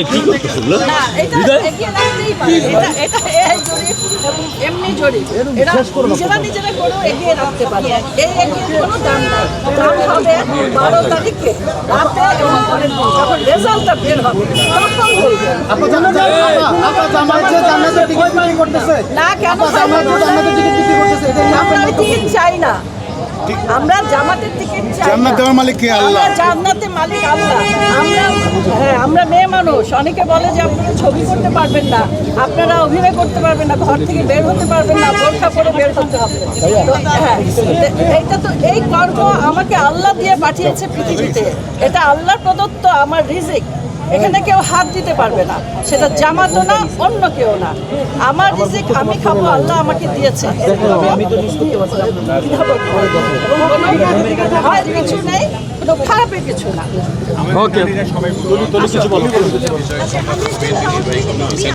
কি করতেছিল না এটা এগিয়ে রাখতেই পারে এটা এই জরিপ এবং এমনি জরিপ এটা নিজেরা করেও এগিয়ে রাখতে পারে এই এগিয়ে কোনো দাম নাই দাম হবে 12 তারিখে রাতে এবং পরের দিন যখন রেজাল্টটা বের হবে তখন বলবে না কেন আমরা টিকিট চাই না আমরা জামাতের টিকিট চাই জান্নাতের মালিক কে আল্লাহ জান্নাতের মালিক আল্লাহ আমরা মেয়ে মানুষ অনেকে বলে যে আপনারা ছবি করতে পারবেন না আপনারা অভিনয় করতে পারবেন না ঘর থেকে বের হতে পারবেন না বোরখা পরে বের হতে হবে এইটা তো এই কর্ম আমাকে আল্লাহ দিয়ে পাঠিয়েছে পৃথিবীতে এটা আল্লাহর প্রদত্ত আমার রিজিক এখানে কেউ হাত দিতে পারবে না সেটা জামাতও না অন্য কেউ না আমার রিজিক আমি খাবো আল্লাহ আমাকে দিয়েছে কিছু নেই কোনো খারাপের কিছু না ওকে